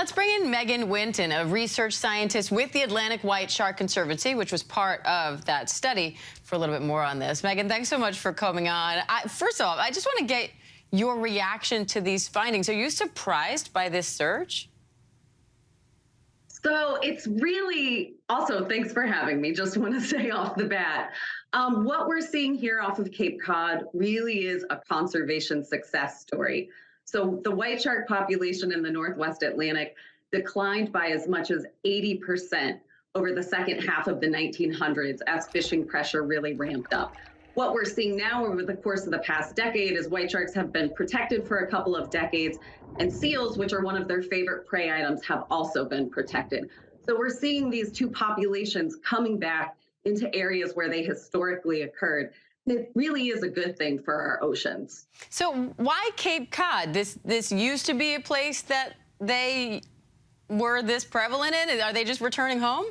Let's bring in Megan Winton, a research scientist with the Atlantic White Shark Conservancy, which was part of that study, for a little bit more on this. Megan, thanks so much for coming on. First off, I just want to get your reaction to these findings. Are you surprised by this surge? So it's really, also, thanks for having me. Just want to say off the bat, what we're seeing here off of Cape Cod really is a conservation success story. So the white shark population in the Northwest Atlantic declined by as much as 80% over the second half of the 1900s as fishing pressure really ramped up. What we're seeing now over the course of the past decade is white sharks have been protected for a couple of decades, and seals, which are one of their favorite prey items, have also been protected. So we're seeing these two populations coming back into areas where they historically occurred. It really is a good thing for our oceans. So why Cape Cod? This used to be a place that they were this prevalent in? Are they just returning home?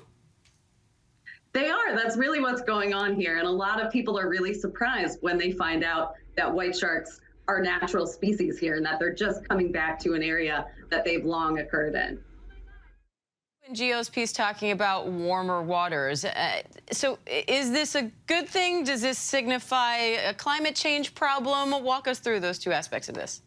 They are. That's really what's going on here. And a lot of people are really surprised when they find out that white sharks are natural species here and that they're just coming back to an area that they've long occurred in. Geo's piece talking about warmer waters. So is this a good thing? Does this signify a climate change problem? Walk us through those two aspects of this.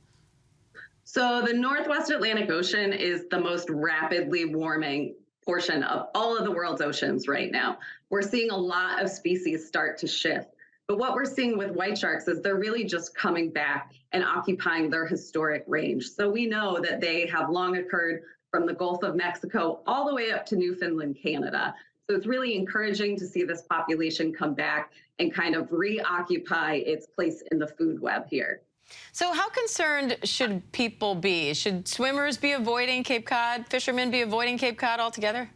So the Northwest Atlantic Ocean is the most rapidly warming portion of all of the world's oceans right now. We're seeing a lot of species start to shift. But what we're seeing with white sharks is they're really just coming back and occupying their historic range. So we know that they have long occurred from the Gulf of Mexico all the way up to Newfoundland, Canada. So it's really encouraging to see this population come back and kind of reoccupy its place in the food web here. So how concerned should people be? Should swimmers be avoiding Cape Cod, fishermen be avoiding Cape Cod altogether?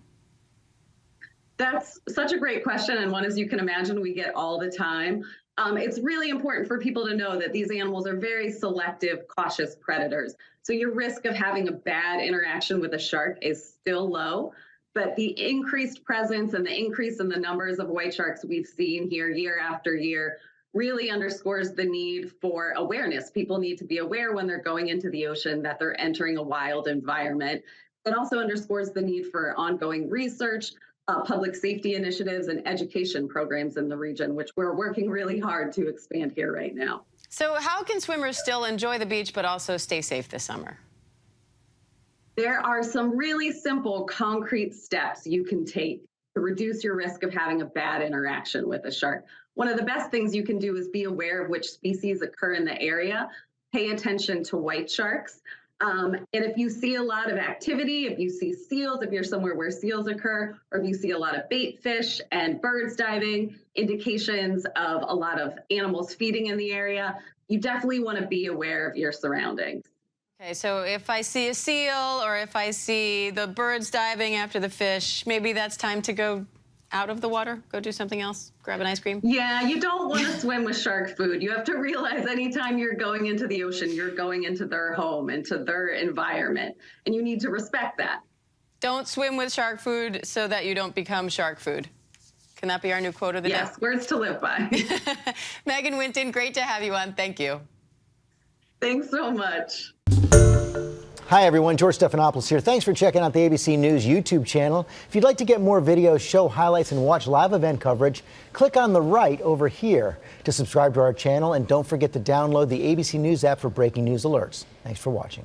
That's such a great question, and one, as you can imagine, we get all the time. It's really important for people to know that these animals are very selective, cautious predators. So your risk of having a bad interaction with a shark is still low, but the increased presence and the increase in the numbers of white sharks we've seen here year after year really underscores the need for awareness. People need to be aware when they're going into the ocean that they're entering a wild environment. It also underscores the need for ongoing research, public safety initiatives, and education programs in the region, which we're working really hard to expand here right now. So how can swimmers still enjoy the beach but also stay safe this summer? There are some really simple, concrete steps you can take to reduce your risk of having a bad interaction with a shark. One of the best things you can do is be aware of which species occur in the area. Pay attention to white sharks. And if you see a lot of activity, if you see seals, if you're somewhere where seals occur, or if you see a lot of bait fish and birds diving, indications of a lot of animals feeding in the area, you definitely want to be aware of your surroundings. Okay, so if I see a seal or if I see the birds diving after the fish, maybe that's time to go out of the water, go do something else, grab an ice cream? Yeah, you don't want to swim with shark food. You have to realize anytime you're going into the ocean, you're going into their home, into their environment, and you need to respect that. Don't swim with shark food so that you don't become shark food. Can that be our new quote of the day? Yes, words to live by. Megan Winton, great to have you on. Thank you. Thanks so much. Hi everyone, George Stephanopoulos here. Thanks for checking out the ABC News YouTube channel. If you'd like to get more videos, show highlights, and watch live event coverage, click on the right over here to subscribe to our channel, and don't forget to download the ABC News app for breaking news alerts. Thanks for watching.